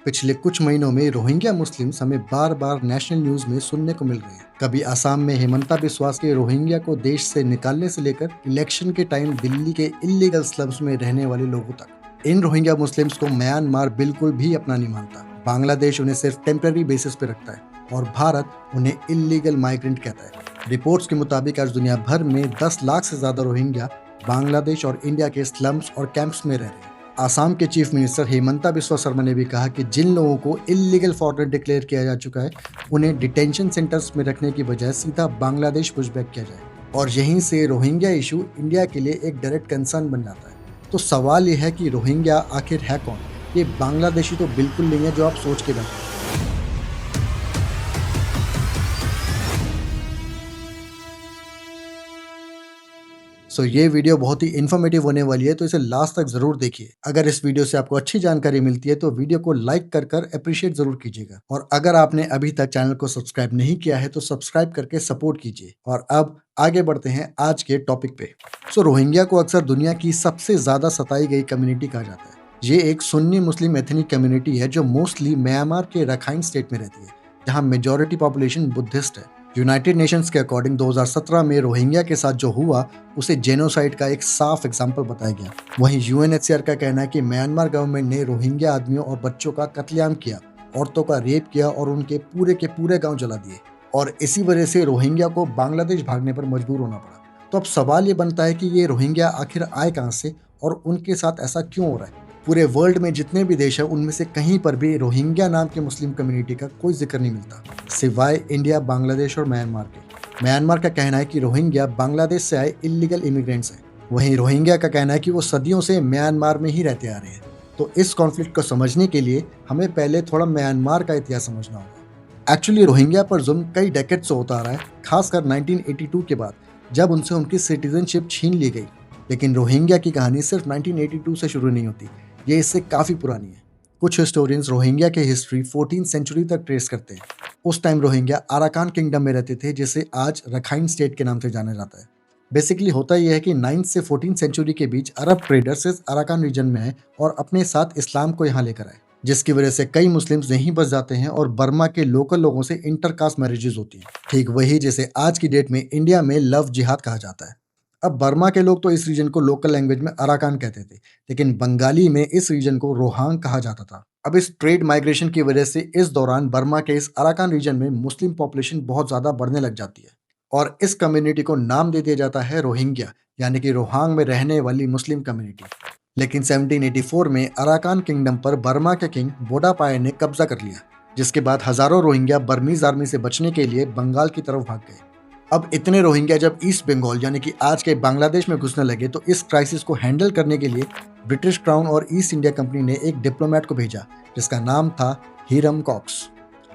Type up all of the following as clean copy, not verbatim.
पिछले कुछ महीनों में रोहिंग्या मुस्लिम्स हमें बार बार नेशनल न्यूज में सुनने को मिल रहे हैं। कभी असम में हेमंता बिस्वा के रोहिंग्या को देश से निकालने से लेकर इलेक्शन के टाइम दिल्ली के इलीगल स्लम्स में रहने वाले लोगों तक। इन रोहिंग्या मुस्लिम्स को म्यांमार बिल्कुल भी अपना नहीं मानता। बांग्लादेश उन्हें सिर्फ टेम्पररी बेसिस पे रखता है और भारत उन्हें इलीगल माइग्रेंट कहता है। रिपोर्ट्स के मुताबिक आज दुनिया भर में 10 लाख से ज्यादा रोहिंग्या बांग्लादेश और इंडिया के स्लम्स और कैंप्स में रह रहे हैं। आसाम के चीफ मिनिस्टर हेमंता बिस्वा शर्मा ने भी कहा कि जिन लोगों को इलीगल फॉरेनर डिक्लेयर किया जा चुका है उन्हें डिटेंशन सेंटर्स में रखने की बजाय सीधा बांग्लादेश पुशबैक किया जाए, और यहीं से रोहिंग्या इशू इंडिया के लिए एक डायरेक्ट कंसर्न बन जाता है। तो सवाल यह है कि रोहिंग्या आखिर है कौन? ये बांग्लादेशी तो बिल्कुल नहीं है जो आप सोच के बैठे। ये वीडियो बहुत ही इन्फॉर्मेटिव होने वाली है, तो इसे लास्ट तक जरूर देखिए। अगर इस वीडियो से आपको अच्छी जानकारी मिलती है तो वीडियो को लाइक कर कर अप्रिशिएट जरूर कीजिएगा, और अगर आपने अभी तक चैनल को सब्सक्राइब नहीं किया है तो सब्सक्राइब करके सपोर्ट कीजिए। और अब आगे बढ़ते हैं आज के टॉपिक पे। रोहिंग्या को अक्सर दुनिया की सबसे ज्यादा सताई गई कम्युनिटी कहा जाता है। ये एक सुन्नी मुस्लिम एथनिक कम्युनिटी है जो मोस्टली म्यांमार के रखाइन स्टेट में रहती है, जहाँ मेजोरिटी पॉपुलेशन बुद्धिस्ट है। यूनाइटेड नेशंस के अकॉर्डिंग 2017 में रोहिंग्या के साथ जो हुआ उसे जेनोसाइड का एक साफ एग्जाम्पल बताया गया। वहीं यूएनएचसीआर का कहना है कि म्यांमार गवर्नमेंट ने रोहिंग्या आदमियों और बच्चों का कत्लेआम किया, औरतों का रेप किया और उनके पूरे के पूरे गांव जला दिए, और इसी वजह से रोहिंग्या को बांग्लादेश भागने पर मजबूर होना पड़ा। तो अब सवाल ये बनता है कि ये रोहिंग्या आखिर आए कहाँ से और उनके साथ ऐसा क्यों हो रहा है। पूरे वर्ल्ड में जितने भी देश हैं उनमें से कहीं पर भी रोहिंग्या नाम के मुस्लिम कम्युनिटी का कोई जिक्र नहीं मिलता, सिवाय इंडिया, बांग्लादेश और म्यांमार के। म्यांमार का कहना है कि रोहिंग्या बांग्लादेश से आए इलीगल इमिग्रेंट्स हैं। वहीं रोहिंग्या का कहना है कि वो सदियों से म्यांमार में ही रहते आ रहे हैं। तो इस कॉन्फ्लिक्ट को समझने के लिए हमें पहले थोड़ा म्यांमार का इतिहास समझना होगा। एक्चुअली रोहिंग्या पर जुल्म कई डेकेड से होता आ रहा है, खासकर 1982 के बाद, जब उनसे उनकी सिटीजनशिप छीन ली गई। लेकिन रोहिंग्या की कहानी सिर्फ 1982 से शुरू नहीं होती, ये इससे काफ़ी पुरानी है। कुछ हिस्टोरियंस रोहिंग्या के हिस्ट्री 14th सेंचुरी तक ट्रेस करते हैं। उस टाइम रोहिंग्या अराकान किंगडम में रहते थे, जिसे आज रखाइन स्टेट के नाम से जाना जाता है। बेसिकली होता यह है कि 9th से 14th सेंचुरी के बीच अरब ट्रेडर्स इस अराकान रीजन में आए और अपने साथ इस्लाम को यहाँ लेकर आए, जिसकी वजह से कई मुस्लिम्स यहीं बस जाते हैं और बर्मा के लोकल लोगों से इंटरकास्ट मैरिजेस होती हैं। ठीक वही जैसे आज की डेट में इंडिया में लव जिहाद कहा जाता है। अब बर्मा के लोग तो इस रीजन को लोकल लैंग्वेज में अराकान कहते थे, लेकिन बंगाली में इस रीजन को रोहांग कहा जाता था। अब इस ट्रेड माइग्रेशन की वजह से इस दौरान बर्मा के इस अराकान रीजन में मुस्लिम पॉपुलेशन बहुत ज़्यादा बढ़ने लग जाती है, और इस कम्युनिटी को नाम दे दिया जाता है रोहिंग्या, यानी कि रोहांग में रहने वाली मुस्लिम कम्युनिटी। लेकिन 1784 में अराकान किंगडम पर बर्मा के किंग बोडापाय ने कब्जा कर लिया, जिसके बाद हजारों रोहिंग्या बर्मीज आर्मी से बचने के लिए बंगाल की तरफ भाग गए। अब इतने रोहिंग्या जब ईस्ट बंगाल यानी कि आज के बांग्लादेश में घुसने लगे, तो इस क्राइसिस को हैंडल करने के लिए ब्रिटिश क्राउन और ईस्ट इंडिया कंपनी ने एक डिप्लोमेट को भेजा, जिसका नाम था हिरम कॉक्स।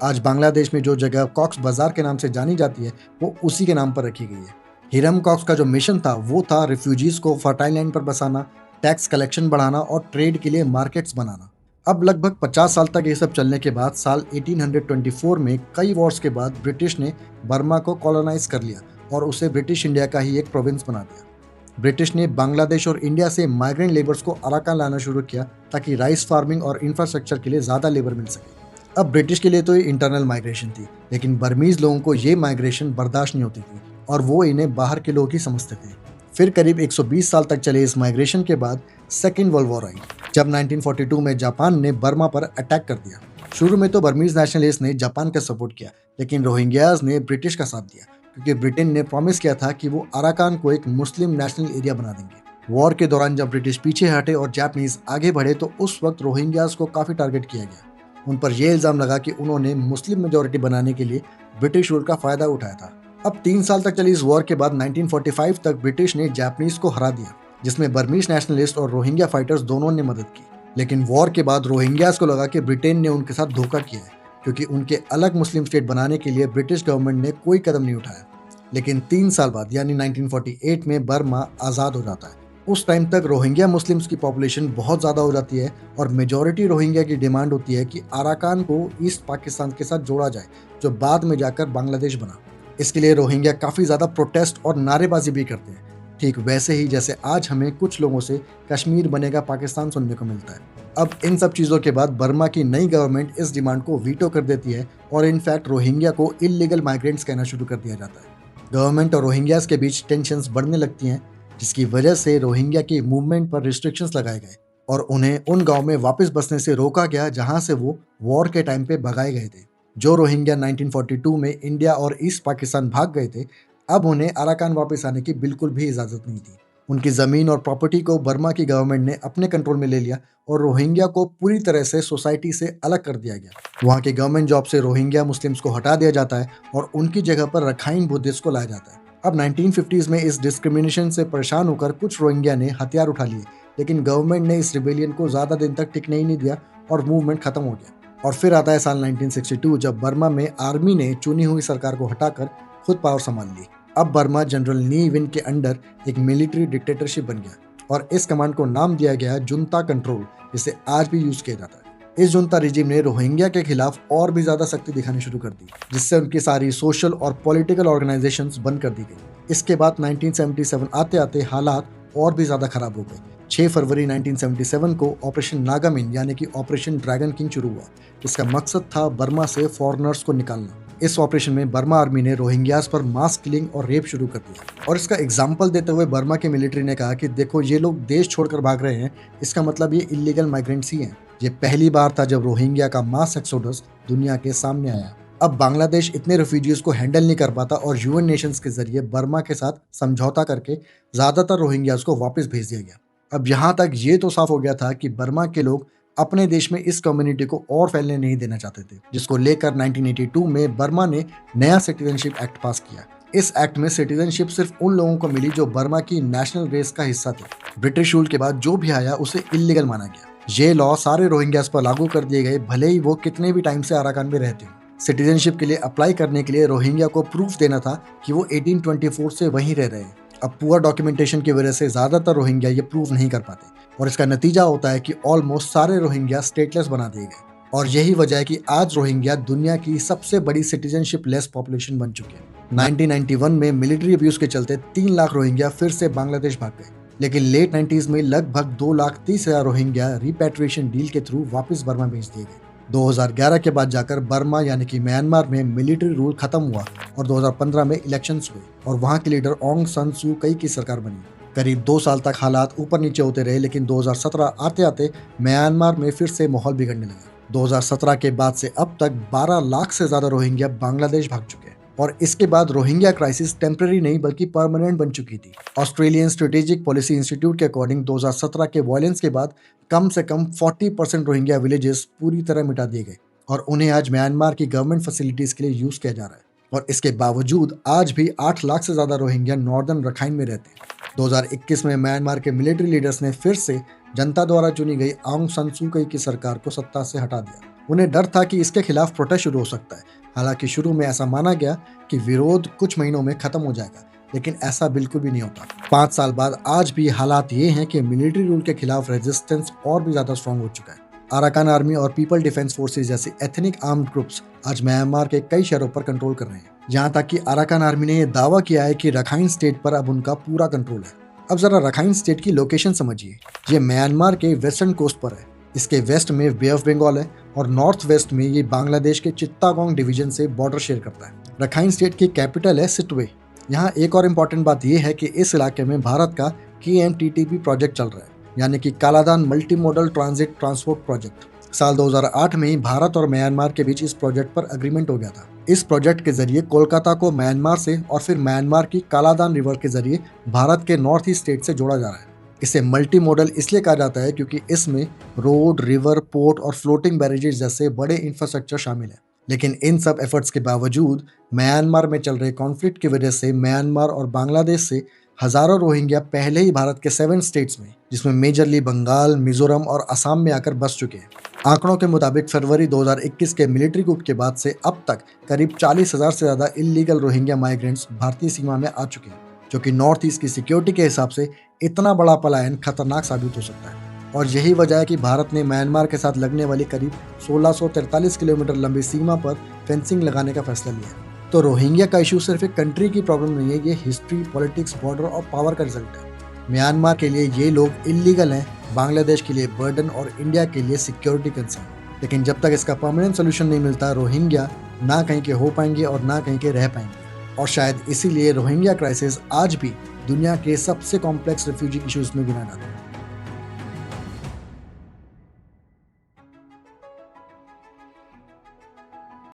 आज बांग्लादेश में जो जगह कॉक्स बाजार के नाम से जानी जाती है वो उसी के नाम पर रखी गई है। हिरम कॉक्स का जो मिशन था वो था रिफ्यूजीज को फर्टाइल लैंड पर बसाना, टैक्स कलेक्शन बढ़ाना और ट्रेड के लिए मार्केट्स बनाना। अब लगभग 50 साल तक ये सब चलने के बाद साल 1824 में कई वॉर्स के बाद ब्रिटिश ने बर्मा को कॉलोनाइज कर लिया और उसे ब्रिटिश इंडिया का ही एक प्रोविंस बना दिया। ब्रिटिश ने बांग्लादेश और इंडिया से माइग्रेंट लेबर्स को अराकान लाना शुरू किया ताकि राइस फार्मिंग और इंफ्रास्ट्रक्चर के लिए ज़्यादा लेबर मिल सके। अब ब्रिटिश के लिए तो ये इंटरनल माइग्रेशन थी, लेकिन बर्मीज लोगों को ये माइग्रेशन बर्दाश्त नहीं होती थी और वो इन्हें बाहर के लोग ही समझते थे। फिर करीब 120 साल तक चले इस माइग्रेशन के बाद सेकेंड वर्ल्ड वॉर आई, जब 1942 में जापान ने बर्मा पर अटैक कर दिया। शुरू में तो बर्मीज नेशनलिस्ट ने जापान का सपोर्ट किया, लेकिन रोहिंग्याज ने ब्रिटिश का साथ दिया, क्योंकि ब्रिटेन ने प्रॉमिस किया था कि वो अराकान को एक मुस्लिम नेशनल एरिया बना देंगे। वॉर के दौरान जब ब्रिटिश पीछे हटे और जापानीज आगे बढ़े, तो उस वक्त रोहिंग्याज को काफ़ी टारगेट किया गया। उन पर यह इल्ज़ाम लगा कि उन्होंने मुस्लिम मेजोरिटी बनाने के लिए ब्रिटिश रूल का फ़ायदा उठाया था। अब 3 साल तक चली इस वॉर के बाद 1945 तक ब्रिटिश ने जापानीज को हरा दिया, जिसमें बर्मीज नेशनलिस्ट और रोहिंग्या फाइटर्स दोनों ने मदद की। लेकिन वॉर के बाद रोहिंग्यास को लगा कि ब्रिटेन ने उनके साथ धोखा किया है, क्योंकि उनके अलग मुस्लिम स्टेट बनाने के लिए ब्रिटिश गवर्नमेंट ने कोई कदम नहीं उठाया। लेकिन 3 साल बाद यानी 1948 में बर्मा आज़ाद हो जाता है। उस टाइम तक रोहिंग्या मुस्लिम्स की पॉपुलेशन बहुत ज़्यादा हो जाती है और मेजॉरिटी रोहिंग्या की डिमांड होती है कि अराकान को ईस्ट पाकिस्तान के साथ जोड़ा जाए, जो बाद में जाकर बांग्लादेश बना। इसके लिए रोहिंग्या काफ़ी ज़्यादा प्रोटेस्ट और नारेबाजी भी करते हैं, ठीक वैसे ही जैसे आज हमें कुछ लोगों से कश्मीर बनेगा पाकिस्तान सुनने को मिलता है। अब इन सब चीज़ों के बाद बर्मा की नई गवर्नमेंट इस डिमांड को वीटो कर देती है और इनफैक्ट रोहिंग्या को इलीगल माइग्रेंट्स कहना शुरू कर दिया जाता है। गवर्नमेंट और रोहिंग्यास के बीच टेंशंस बढ़ने लगती हैं, जिसकी वजह से रोहिंग्या की मूवमेंट पर रिस्ट्रिक्शंस लगाए गए और उन्हें उन गांव में वापस बसने से रोका गया जहां से वो वॉर के टाइम पे भगाए गए थे। जो रोहिंग्या 1942 में इंडिया और ईस्ट पाकिस्तान भाग गए थे, अब उन्हें अराकान वापस आने की बिल्कुल भी इजाज़त नहीं थी। उनकी ज़मीन और प्रॉपर्टी को बर्मा की गवर्नमेंट ने अपने कंट्रोल में ले लिया और रोहिंग्या को पूरी तरह से सोसाइटी से अलग कर दिया गया। वहाँ की गवर्नमेंट जॉब से रोहिंग्या मुस्लिम्स को हटा दिया जाता है और उनकी जगह पर रखाइन बुद्धिस्ट को लाया जाता है। अब 1950s में इस डिस्क्रिमिनेशन से परेशान होकर कुछ रोहिंग्या ने हथियार उठा लिए, लेकिन गवर्नमेंट ने इस रिबेलियन को ज़्यादा दिन तक टिकने ही नहीं दिया और मूवमेंट खत्म हो गया। और फिर आता है साल 1962, जब बर्मा में आर्मी ने चुनी हुई सरकार को हटाकर खुद पावर संभाल ली। अब बर्मा जनरल नी विन के अंडर एक मिलिट्री डिक्टेटरशिप बन गया और इस कमांड को नाम दिया गया जुंता कंट्रोल, जिसे आज भी यूज किया जाता है। इस जुंता रिजीम ने रोहिंग्या के खिलाफ और भी ज्यादा सख्ती दिखानी शुरू कर दी, जिससे उनकी सारी सोशल और पॉलिटिकल ऑर्गेनाइजेशंस बंद कर दी गई। इसके बाद 1977 आते आते हालात और भी ज्यादा खराब हो गए। 6 फरवरी 1977 को ऑपरेशन नागामिन यानी कि ऑपरेशन ड्रैगन किंग शुरू हुआ। इसका मकसद था बर्मा से फॉरेनर्स को निकालना। इस ऑपरेशन में बर्मा आर्मी ने रोहिंग्यास पर मास किलिंग और रेप शुरू कर दिया और इसका एग्जाम्पल देते हुए बर्मा की मिलिट्री ने कहा कि देखो, ये लोग देश छोड़कर भाग रहे हैं, इसका मतलब ये इलीगल माइग्रेंट्स ही हैं। ये पहली बार था जब रोहिंग्या का मास एक्सोडस दुनिया के सामने आया। अब बांग्लादेश इतने रेफ्यूजीज को हैंडल नहीं कर पाता और यूएन नेशंस के जरिए बर्मा के साथ समझौता करके ज्यादातर रोहिंग्यास को वापस भेज दिया गया। अब यहाँ तक ये तो साफ हो गया था कि बर्मा के लोग अपने देश में इस कम्युनिटी को और फैलने नहीं देना चाहते थे, जिसको लेकर 1982 में बर्मा ने नया सिटीजनशिप एक्ट पास किया। इस एक्ट में सिटीजनशिप सिर्फ उन लोगों को मिली जो बर्मा की नेशनल रेस का हिस्सा थे। ब्रिटिश रूल के बाद जो भी आया उसे इलीगल माना गया। ये लॉ सारे रोहिंग्यास पर लागू कर दिए गए, भले ही वो कितने भी टाइम से अराकान में रहते हो। सिटीजनशिप के लिए अप्लाई करने के लिए रोहिंग्या को प्रूफ देना था कि वो 1824 से वहीं रह रहे हैं। अब पुअर डॉक्यूमेंटेशन की वजह से ज्यादातर रोहिंग्या ये प्रूव नहीं कर पाते और इसका नतीजा होता है कि ऑलमोस्ट सारे रोहिंग्या स्टेटलेस बना दिए गए। और यही वजह है कि आज रोहिंग्या दुनिया की सबसे बड़ी सिटीजनशिप लेस पॉपुलेशन बन चुके हैं। 1991 में मिलिट्री अब्यूज के चलते 3 लाख रोहिंग्या फिर से बांग्लादेश भाग गए, लेकिन लेट 90s में लगभग 2,30,000 रोहिंग्या रिपैट्रिएशन डील के थ्रू वापस बर्मा भेज दिए गए। 2011 के बाद जाकर बर्मा यानी कि म्यांमार में मिलिट्री रूल खत्म हुआ और 2015 में इलेक्शंस हुए और वहां के लीडर ऑंग सान सू की सरकार बनी। करीब 2 साल तक हालात ऊपर नीचे होते रहे, लेकिन 2017 आते आते म्यांमार में फिर से माहौल बिगड़ने लगा। 2017 के बाद से अब तक 12 लाख से ज्यादा रोहिंग्या बांग्लादेश भाग चुके हैं और इसके बाद रोहिंग्या क्राइसिस टेम्पररी नहीं बल्कि परमानेंट बन चुकी थी। ऑस्ट्रेलियन स्ट्रेटेजिक पॉलिसी इंस्टीट्यूट के अकॉर्डिंग 2017 के वायलेंस के बाद कम से कम 40% रोहिंग्या विलेजेस पूरी तरह मिटा दिए गए और उन्हें आज म्यांमार की गवर्नमेंट फैसिलिटीज के लिए यूज किया जा रहा है। और इसके बावजूद आज भी 8 लाख से ज्यादा रोहिंग्या नॉर्दर्न रखाइन में रहते हैं। 2021 में म्यांमार के मिलिट्री लीडर्स ने फिर से जनता द्वारा चुनी गई आंग सान सू की सरकार को सत्ता से हटा दिया। उन्हें डर था कि इसके खिलाफ प्रोटेस्ट शुरू हो सकता है। हालांकि शुरू में ऐसा माना गया कि विरोध कुछ महीनों में खत्म हो जाएगा, लेकिन ऐसा बिल्कुल भी नहीं होता। 5 साल बाद आज भी हालात ये हैं कि मिलिट्री रूल के खिलाफ रेजिस्टेंस और भी ज्यादा स्ट्रांग हो चुका है। अराकान आर्मी और पीपल डिफेंस फोर्सेज जैसे एथनिक आर्म्ड ग्रुप्स आज म्यांमार के कई शहरों पर कंट्रोल कर रहे हैं। यहाँ तक कि अराकान आर्मी ने यह दावा किया है कि रखाइन स्टेट पर अब उनका पूरा कंट्रोल है। अब जरा रखाइन स्टेट की लोकेशन समझिए। ये म्यांमार के वेस्टर्न कोस्ट पर है। इसके वेस्ट में बे ऑफ बंगाल है और नॉर्थ वेस्ट में ये बांग्लादेश के चित्तागोंग डिवीजन से बॉर्डर शेयर करता है। रखाइन स्टेट की कैपिटल है सिटवे। यहाँ एक और इम्पॉर्टेंट बात यह है कि इस इलाके में भारत का KMTTP प्रोजेक्ट चल रहा है, यानी कि Kaladan multi modal transit transport project. साल 2008 में ही भारत और म्यांमार के बीच इस प्रोजेक्ट पर अग्रीमेंट हो गया था। इस प्रोजेक्ट के जरिए कोलकाता को म्यांमार से और फिर म्यांमार की कालादान रिवर के जरिए भारत के नॉर्थ ईस्ट स्टेट से जोड़ा जा रहा है। इसे मल्टी मॉडल इसलिए कहा जाता है क्योंकि इसमें रोड, रिवर, पोर्ट और फ्लोटिंग बैरेजेस जैसे बड़े इंफ्रास्ट्रक्चर शामिल है। लेकिन इन सब एफर्ट्स के बावजूद म्यांमार में चल रहे कॉन्फ्लिक्ट की वजह से म्यांमार और बांग्लादेश से हजारों रोहिंग्या पहले ही भारत के 7 स्टेट्स में, जिसमें मेजरली बंगाल, मिजोरम और असम में आकर बस चुके हैं। आंकड़ों के मुताबिक फरवरी 2021 के मिलिट्री coup के बाद से अब तक करीब 40,000 से ज्यादा इलीगल रोहिंग्या माइग्रेंट्स भारतीय सीमा में आ चुके हैं, जो कि नॉर्थ ईस्ट की सिक्योरिटी के हिसाब से इतना बड़ा पलायन खतरनाक साबित हो सकता है। और यही वजह है कि भारत ने म्यांमार के साथ लगने वाली करीब 1643 किलोमीटर लंबी सीमा पर फेंसिंग लगाने का फैसला लिया है। तो रोहिंग्या का इशू सिर्फ एक कंट्री की प्रॉब्लम नहीं है, ये हिस्ट्री, पॉलिटिक्स, बॉर्डर और पावर का रिजल्ट है। म्यांमार के लिए ये लोग इलीगल हैं, बांग्लादेश के लिए बर्डन और इंडिया के लिए सिक्योरिटी कंसर्न। लेकिन जब तक इसका परमानेंट सोल्यूशन नहीं मिलता, रोहिंग्या ना कहीं के हो पाएंगे और ना कहीं के रह पाएंगे। और शायद इसीलिए रोहिंग्या क्राइसिस आज भी दुनिया के सबसे कॉम्प्लेक्स रिफ्यूजी इश्यूज में गिना जाता है।